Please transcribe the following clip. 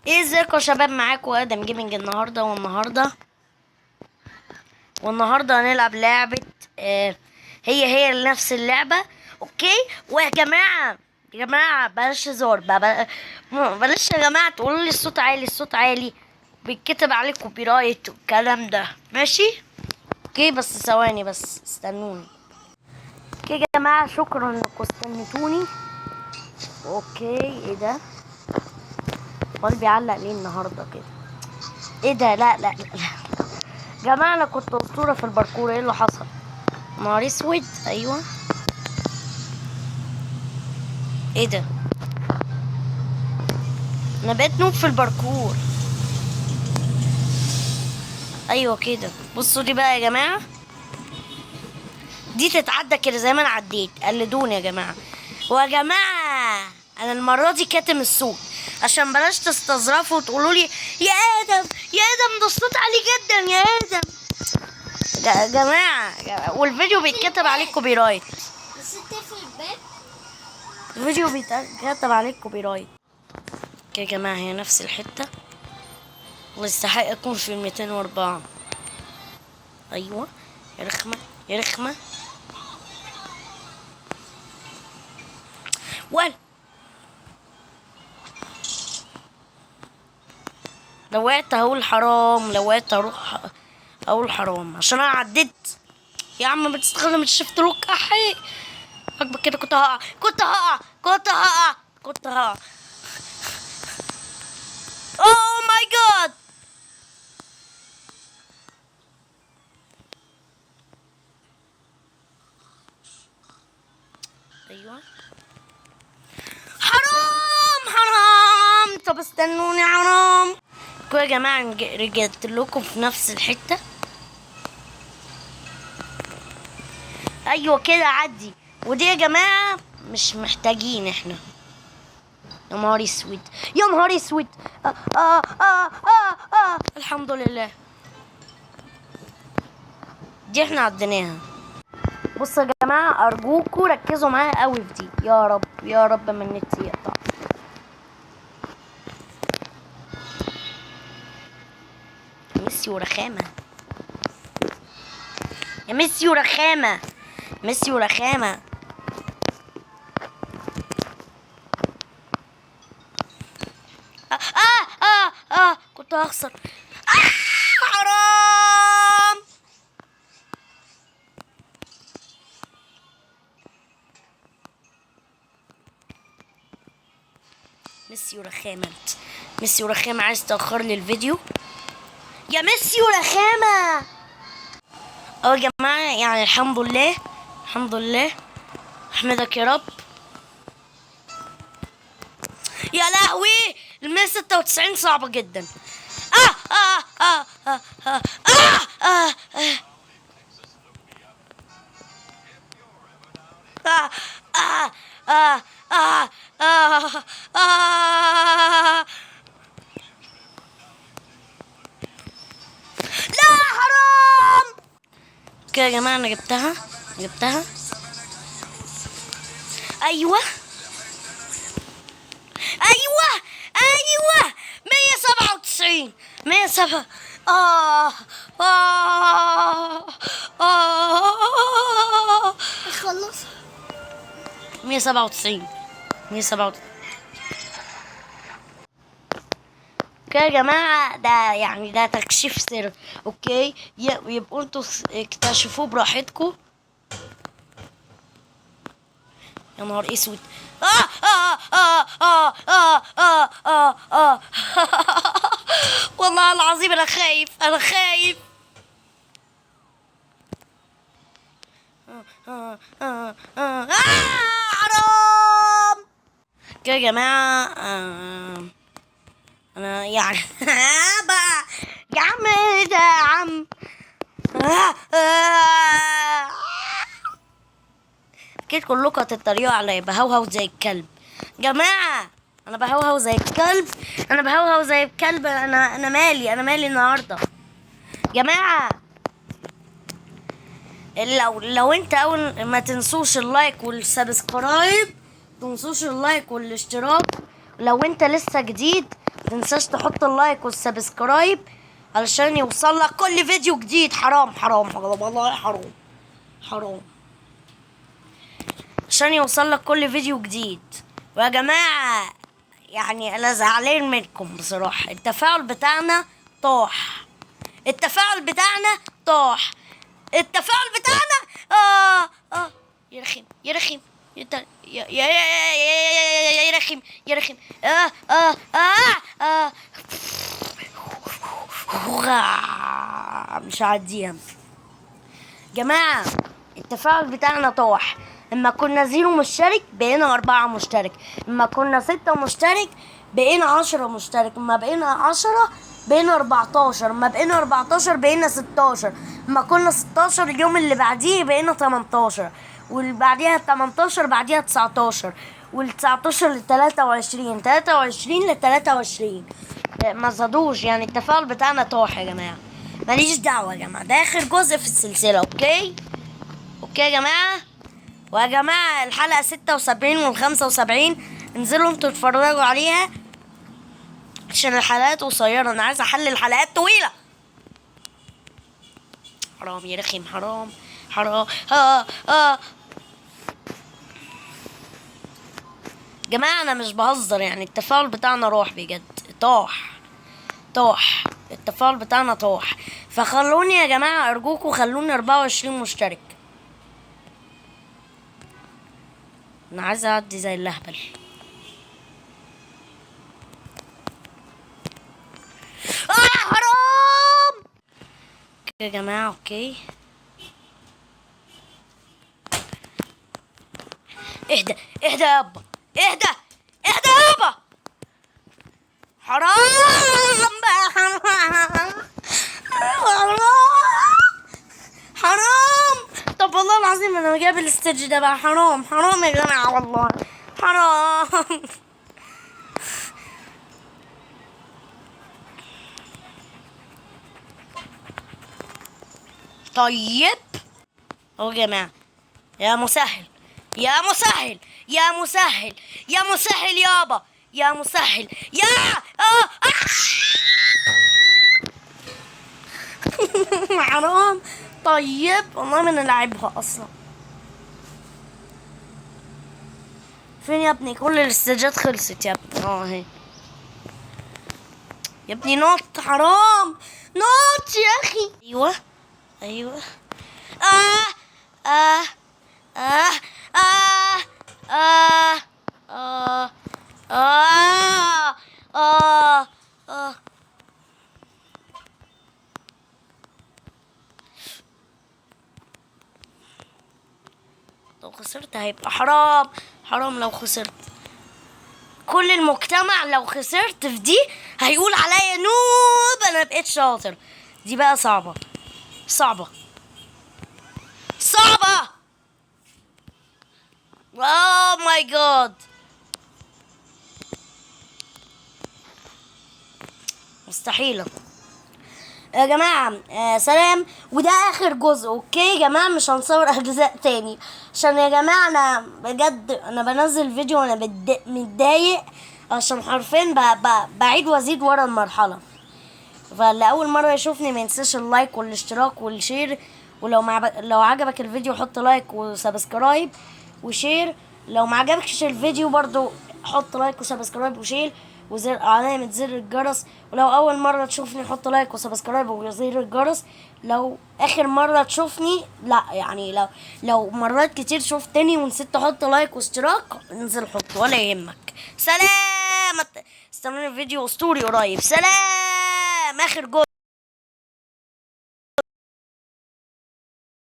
ايه ازيكم يا شباب؟ معاكم ادم جيمنج والنهارده هنلعب لعبة. هي نفس اللعبة. اوكي. ويا جماعة، يا جماعة بلاش هزار بلاش يا جماعة تقولوا لي الصوت عالي، الصوت عالي بيتكتب عليه كوبي رايت والكلام ده، ماشي؟ اوكي بس ثواني، بس استنوني. اوكي يا جماعة، شكرا انكم استنيتوني. اوكي، ايه ده؟ قلبي بيعلق ليه النهارده كده؟ ايه ده؟ لا لا لا جماعة، انا كنت اسطورة في الباركور، ايه اللي حصل؟ نهار اسود. ايوه، ايه ده؟ انا بقيت نوب في الباركور. ايوه كده، بصوا دي بقى يا جماعة، دي تتعدى كده زي ما انا عديت. قلدوني يا جماعة. ويا جماعة انا المرة دي كاتم الصوت عشان بلاش تستظرفوا وتقولوا لي يا ادم يا ادم ده الصوت عالي جدا يا ادم. جماعة والفيديو بيتكتب عليه كوبي رايت. بس تقفل الباب. الفيديو بيتكتب عليه كوبي رايت. يا جماعة هي نفس الحتة، ويستحق يكون في 204. ايوه، يا رخمة يا رخمة. لو وقعت هقول حرام، لو وقعت هروح اقول حرام عشان انا عديت. يا عم بتستخدم الشفت لوك. احي اكبر كده، كنت هقع كنت هقع كنت هقع كنت هقع. اوه ماي جاد. ايوه، حرام حرام. طب استنوني، حرام. يا جماعة رجعت لكم في نفس الحتة. ايوه كده عدي. ودي يا جماعة مش محتاجين احنا. يا نهار اسود، يا نهار اسود. الحمد لله دي احنا عديناها. بصوا يا جماعة، ارجوكوا ركزوا معايا قوي في دي. يا رب يا رب ما النت يقطع. ميسي ورخامة، يا ميسي ورخامة، ميسي ورخامة. كنت هخسر. حرام. ميسي ورخامة، ميسي ورخامة، عايز تأخر لي الفيديو يا ميسي ورخامة. يا جماعة يعني الحمد لله، الحمد لله، احمدك يا رب. يا لهوي، المية 96 صعبة جدا. آه آه آه آه آه آه آه آه آه آه آه آه. لا حرام. كده يا جماعة أنا جبتها. أيوة أيوة أيوة، 197، 107. آه آه آه. خلص. 197، 197. اوكي يا جماعة، ده يعني ده تكشيف سر. اوكي، يبقوا انتوا اكتشفوه براحتكم. يا نهار اسود. والله العظيم انا خايف، انا خايف. حرام. اوكي يا جماعة، انا يعني بقى يا عم، ايه ده يا عم؟ اكيد كلكم هتتريقوا عليا بهوهو زي الكلب. جماعة انا بهوهو زي الكلب، انا بهوهو زي الكلب. انا مالي النهارده. جماعة لو انت اول ما تنسوش اللايك والسبسكرايب، تنسوش اللايك والاشتراك. لو انت لسه جديد متنساش تحط اللايك والسبسكرايب علشان يوصل لك كل فيديو جديد. حرام حرام حرام والله حرام حرام، عشان يوصل لك كل فيديو جديد. ويا جماعة يعني انا زعلان منكم بصراحة، التفاعل بتاعنا طاح، التفاعل بتاعنا طاح، التفاعل بتاعنا يا رخيم يا رخيم يا يا يا يا يا رخيم يا رخيم مش هعديها. جماعة التفاعل بتاعنا طاح، اما كنا 0 مشترك بقينا 4 مشترك، اما كنا 6 مشترك بقينا 10 مشترك، اما بقينا 10 بقينا 14، اما بقينا 14 بقينا 16، اما كنا 16 اليوم اللي بعديه بقينا 18، واللي بعديها 18 بعديها 19، وال19 ل 23، 23 ل 23. ما زادوش، يعني التفاعل بتاعنا طاح يا جماعة. ماليش دعوة يا جماعة، ده آخر جزء في السلسلة. اوكي يا جماعة. ويا جماعة الحلقة 76 وال75 انزلوا انتوا تتفرجوا عليها عشان الحلقات قصيرة، انا عايز احلل حلقات طويلة. حرام يا رخيم حرام حرام. جماعة انا مش بهزر، يعني التفاعل بتاعنا راح بجد، طاح التفاعل بتاعنا طاح. فخلوني يا جماعة ارجوكوا خلوني 24 مشترك، انا عايز اعدي زي اللهبل. حرام يا جماعة. اوكي اهدى يابا، اهدى يابا. حرام حرام. طب والله العظيم انا جايب الاستيج ده بقى. حرام يا جماعة والله حرام. طيب اهو يا جماعة، يا مسهل يا مسهل يا مسهل يا مسهل يابا، يا مسهل يا حرام. طيب والله ما نلعبها اصلا. فين يا ابني؟ كل الاستاجات خلصت يا ابني. اهي يا ابني نط. حرام نط يا اخي. ايوه آه آه آه آه آه آه آه آه آه. لو خسرت هيبقى حرام لو خسرت. كل المجتمع لو خسرت في دي هيقول عليا نوب، انا بقيت شاطر. دي بقى صعبة اوه ماي جاد. مستحيلة يا جماعة. سلام. وده اخر جزء. اوكي يا جماعة مش هنصور اجزاء تاني عشان يا جماعة انا بجد انا بنزل فيديو وانا متضايق عشان حرفيا بعيد وازيد ورا المرحلة. فاللي اول مرة يشوفني ما ينساش اللايك والاشتراك والشير، ولو لو عجبك الفيديو حط لايك وسبسكرايب وشير. لو ما عجبكش الفيديو برضو حط لايك وسبسكرايب وشير وزر علامة زر الجرس. ولو اول مرة تشوفني حط لايك وسبسكرايب وزر الجرس. لو اخر مرة تشوفني لا يعني لو مرات كتير شفتني ونسيت تحط لايك واشتراك انزل حط ولا يهمك. سلام. استنوني الفيديو اسطوري قريب. سلام. اخر جزء.